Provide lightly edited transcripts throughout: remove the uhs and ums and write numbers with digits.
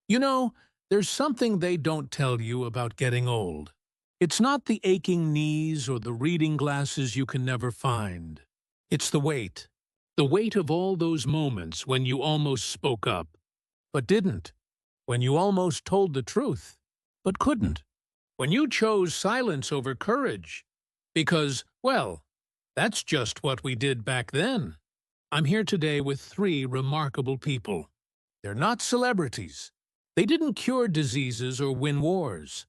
You know, there's something they don't tell you about getting old. It's not the aching knees or the reading glasses you can never find. It's the weight. The weight of all those moments when you almost spoke up, but didn't. When you almost told the truth, but couldn't. When you chose silence over courage. Because, well, that's just what we did back then. I'm here today with three remarkable people. They're not celebrities. They didn't cure diseases or win wars.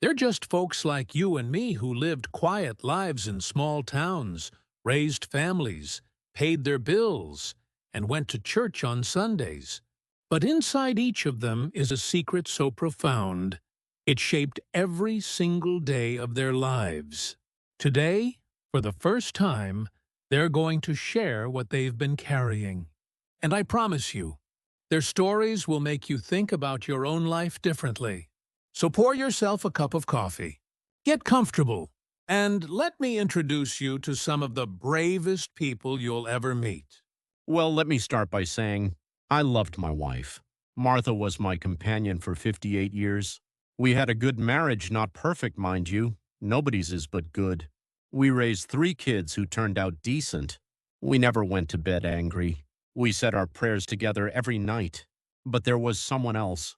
They're just folks like you and me who lived quiet lives in small towns, raised families, paid their bills, and went to church on Sundays. But inside each of them is a secret so profound, it shaped every single day of their lives. Today, for the first time, they're going to share what they've been carrying. And I promise you, their stories will make you think about your own life differently. So pour yourself a cup of coffee, get comfortable, and let me introduce you to some of the bravest people you'll ever meet. Well, let me start by saying I loved my wife. Martha was my companion for 58 years. We had a good marriage, not perfect, mind you. Nobody's is but good. We raised 3 kids who turned out decent. We never went to bed angry. We said our prayers together every night. But there was someone else.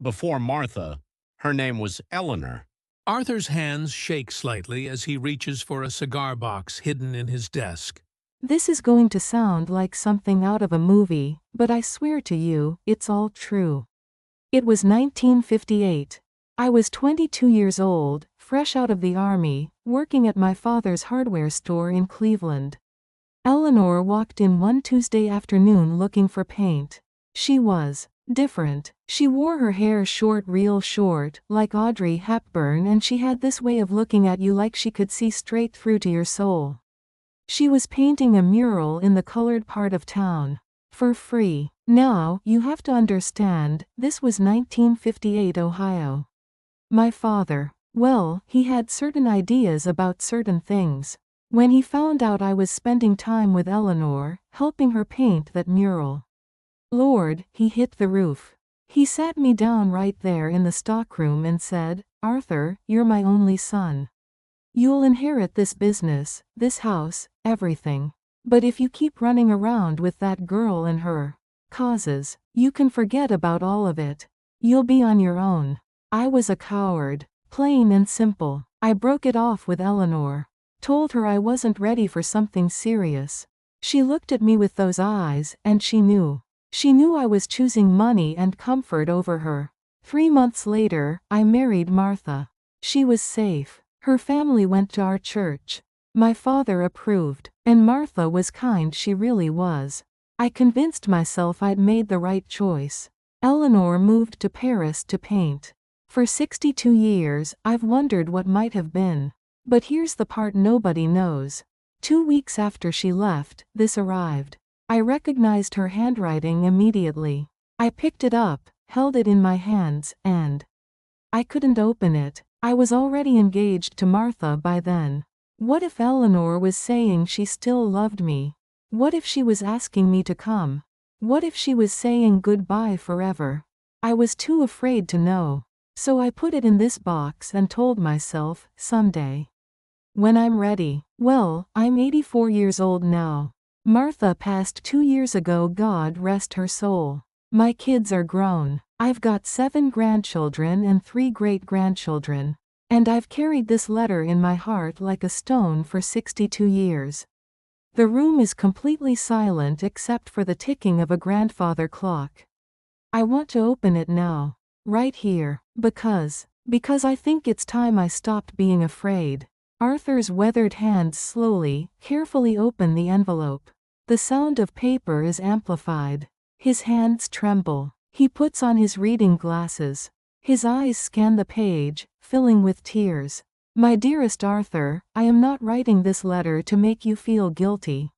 Before Martha, her name was Eleanor. Arthur's hands shake slightly as he reaches for a cigar box hidden in his desk. This is going to sound like something out of a movie, but I swear to you, it's all true. It was 1958. I was 22 years old, fresh out of the army, working at my father's hardware store in Cleveland. Eleanor walked in one Tuesday afternoon looking for paint. She was different. She wore her hair short, real short, like Audrey Hepburn, and she had this way of looking at you like she could see straight through to your soul. She was painting a mural in the colored part of town. For free. Now, you have to understand, this was 1958 Ohio. My father, well, he had certain ideas about certain things. When he found out I was spending time with Eleanor, helping her paint that mural, Lord, he hit the roof. He sat me down right there in the stockroom and said, "Arthur, you're my only son. You'll inherit this business, this house, everything. But if you keep running around with that girl and her causes, you can forget about all of it. You'll be on your own." I was a coward, plain and simple. I broke it off with Eleanor. Told her I wasn't ready for something serious. She looked at me with those eyes, and she knew. She knew I was choosing money and comfort over her. 3 months later, I married Martha. She was safe. Her family went to our church. My father approved, and Martha was kind, she really was. I convinced myself I'd made the right choice. Eleanor moved to Paris to paint. For 62 years, I've wondered what might have been. But here's the part nobody knows. 2 weeks after she left, this arrived. I recognized her handwriting immediately. I picked it up, held it in my hands, and I couldn't open it. I was already engaged to Martha by then. What if Eleanor was saying she still loved me? What if she was asking me to come? What if she was saying goodbye forever? I was too afraid to know. So I put it in this box and told myself, someday, when I'm ready. Well, I'm 84 years old now. Martha passed 2 years ago, God rest her soul. My kids are grown. I've got 7 grandchildren and 3 great-grandchildren. And I've carried this letter in my heart like a stone for 62 years. The room is completely silent except for the ticking of a grandfather clock. I want to open it now. Right here. Because I think it's time I stopped being afraid. Arthur's weathered hands slowly, carefully open the envelope. The sound of paper is amplified. His hands tremble. He puts on his reading glasses. His eyes scan the page, filling with tears. My dearest Arthur, I am not writing this letter to make you feel guilty.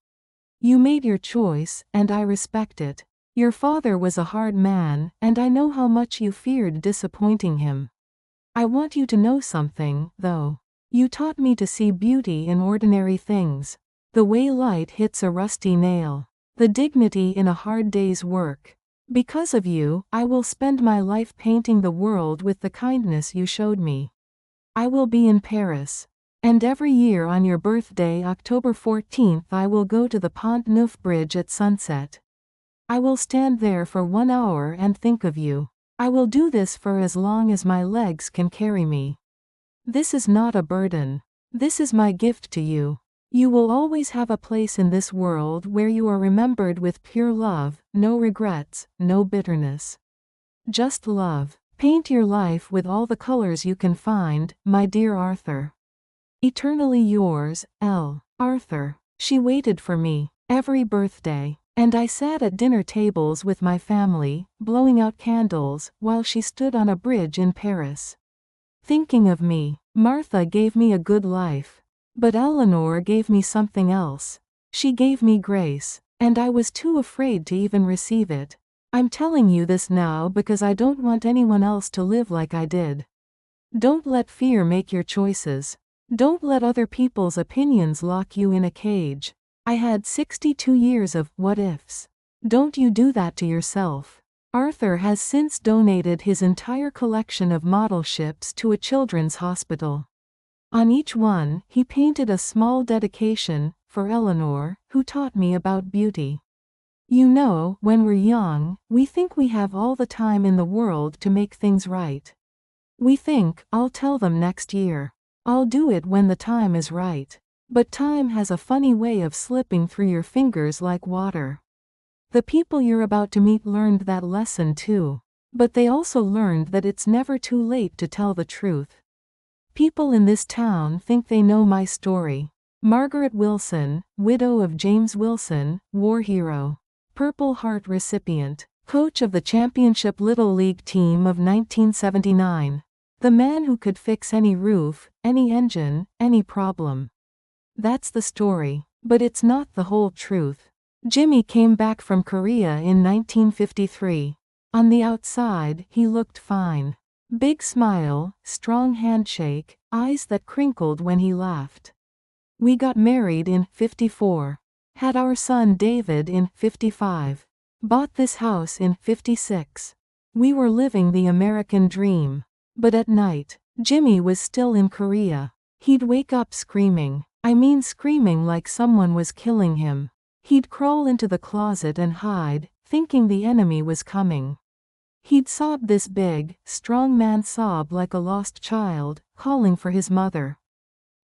You made your choice, and I respect it. Your father was a hard man, and I know how much you feared disappointing him. I want you to know something, though. You taught me to see beauty in ordinary things. The way light hits a rusty nail. The dignity in a hard day's work. Because of you, I will spend my life painting the world with the kindness you showed me. I will be in Paris. And every year on your birthday, October 14th, I will go to the Pont Neuf Bridge at sunset. I will stand there for 1 hour and think of you. I will do this for as long as my legs can carry me. This is not a burden. This is my gift to you. You will always have a place in this world where you are remembered with pure love, no regrets, no bitterness. Just love. Paint your life with all the colors you can find, my dear Arthur. Eternally yours, L. Arthur. She waited for me every birthday, and I sat at dinner tables with my family, blowing out candles, while she stood on a bridge in Paris. Thinking of me. Martha gave me a good life. But Eleanor gave me something else. She gave me grace, and I was too afraid to even receive it. I'm telling you this now because I don't want anyone else to live like I did. Don't let fear make your choices. Don't let other people's opinions lock you in a cage. I had 62 years of what ifs. Don't you do that to yourself. Arthur has since donated his entire collection of model ships to a children's hospital. On each one, he painted a small dedication for Eleanor, who taught me about beauty. You know, when we're young, we think we have all the time in the world to make things right. We think, I'll tell them next year. I'll do it when the time is right. But time has a funny way of slipping through your fingers like water. The people you're about to meet learned that lesson too. But they also learned that it's never too late to tell the truth. People in this town think they know my story. Margaret Wilson, widow of James Wilson, war hero. Purple Heart recipient. Coach of the championship Little League team of 1979. The man who could fix any roof, any engine, any problem. That's the story. But it's not the whole truth. Jimmy came back from Korea in 1953. On the outside, he looked fine. Big smile, strong handshake, eyes that crinkled when he laughed. We got married in 54. Had our son David in 55. Bought this house in 56. We were living the American dream. But at night, Jimmy was still in Korea. He'd wake up screaming. I mean screaming like someone was killing him. He'd crawl into the closet and hide, thinking the enemy was coming. He'd sob this big, strong man sob like a lost child, calling for his mother.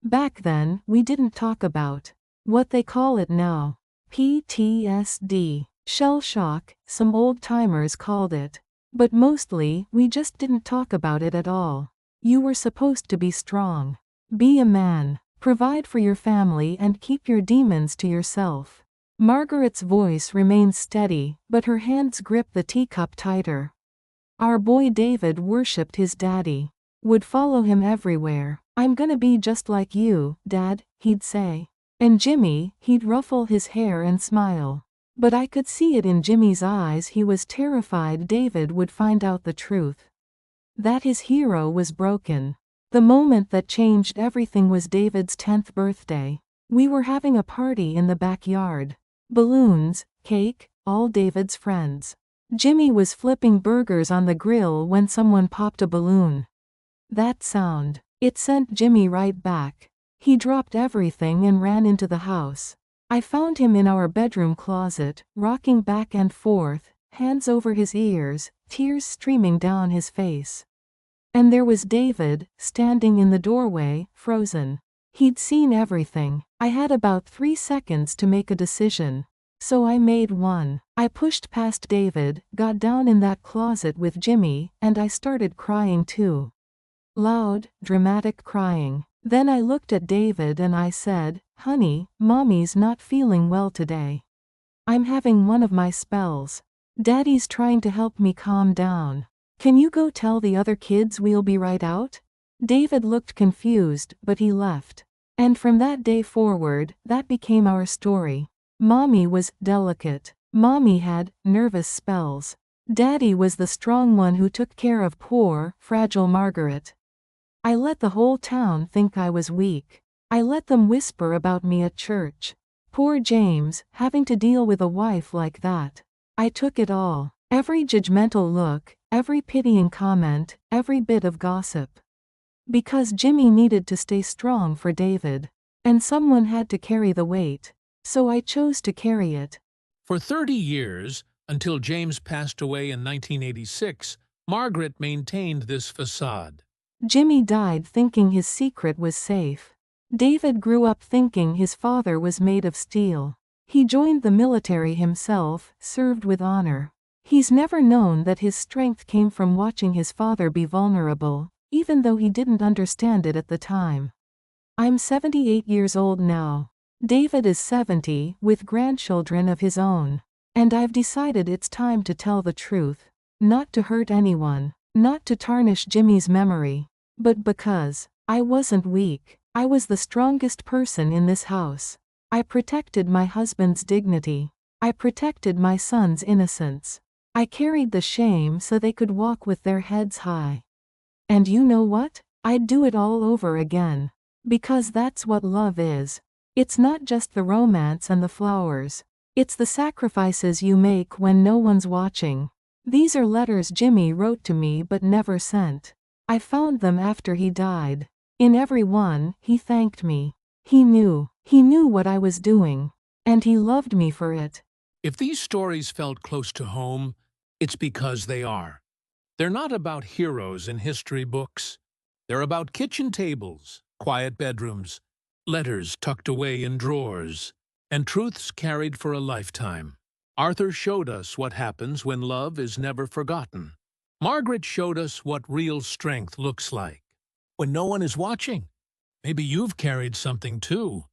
Back then, we didn't talk about what they call it now. PTSD. Shell shock, some old-timers called it. But mostly, we just didn't talk about it at all. You were supposed to be strong. Be a man. Provide for your family and keep your demons to yourself. Margaret's voice remained steady, but her hands gripped the teacup tighter. Our boy David worshipped his daddy. Would follow him everywhere. I'm gonna be just like you, Dad, he'd say. And Jimmy, he'd ruffle his hair and smile. But I could see it in Jimmy's eyes. He was terrified David would find out the truth. That his hero was broken. The moment that changed everything was David's 10th birthday. We were having a party in the backyard. Balloons, cake, all David's friends. Jimmy was flipping burgers on the grill when someone popped a balloon. That sound. It sent Jimmy right back. He dropped everything and ran into the house. I found him in our bedroom closet, rocking back and forth, hands over his ears, tears streaming down his face. And there was David, standing in the doorway, frozen. He'd seen everything. I had about 3 seconds to make a decision. So I made one. I pushed past David, got down in that closet with Jimmy, and I started crying too. Loud, dramatic crying. Then I looked at David and I said, "Honey, Mommy's not feeling well today. I'm having one of my spells. Daddy's trying to help me calm down. Can you go tell the other kids we'll be right out?" David looked confused, but he left. And from that day forward, that became our story. Mommy was delicate. Mommy had nervous spells. Daddy was the strong one who took care of poor, fragile Margaret. I let the whole town think I was weak. I let them whisper about me at church. Poor James, having to deal with a wife like that. I took it all. Every judgmental look, every pitying comment, every bit of gossip. Because Jimmy needed to stay strong for David. And someone had to carry the weight. So I chose to carry it. For 30 years, until James passed away in 1986, Margaret maintained this facade. Jimmy died thinking his secret was safe. David grew up thinking his father was made of steel. He joined the military himself, served with honor. He's never known that his strength came from watching his father be vulnerable, even though he didn't understand it at the time. I'm 78 years old now. David is 70, with grandchildren of his own. And I've decided it's time to tell the truth. Not to hurt anyone, not to tarnish Jimmy's memory, but because I wasn't weak. I was the strongest person in this house. I protected my husband's dignity. I protected my son's innocence. I carried the shame so they could walk with their heads high. And you know what? I'd do it all over again. Because that's what love is. It's not just the romance and the flowers. It's the sacrifices you make when no one's watching. These are letters Jimmy wrote to me but never sent. I found them after he died. In every one, he thanked me. He knew what I was doing. And he loved me for it. If these stories felt close to home, it's because they are. They're not about heroes in history books. They're about kitchen tables, quiet bedrooms, letters tucked away in drawers, and truths carried for a lifetime. Arthur showed us what happens when love is never forgotten. Margaret showed us what real strength looks like. When no one is watching, maybe you've carried something too.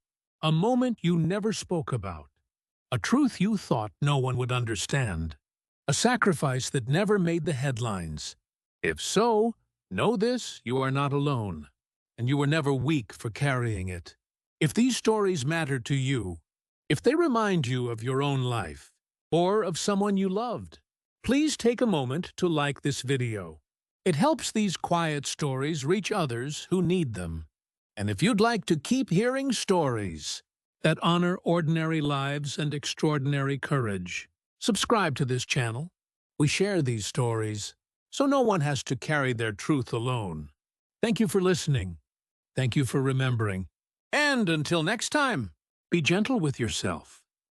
A moment you never spoke about. A truth you thought no one would understand. A sacrifice that never made the headlines. If so, know this, you are not alone. And you were never weak for carrying it. If these stories matter to you, if they remind you of your own life, or of someone you loved, please take a moment to like this video. It helps these quiet stories reach others who need them. And if you'd like to keep hearing stories that honor ordinary lives and extraordinary courage, subscribe to this channel. We share these stories, so no one has to carry their truth alone. Thank you for listening. Thank you for remembering. And until next time, be gentle with yourself.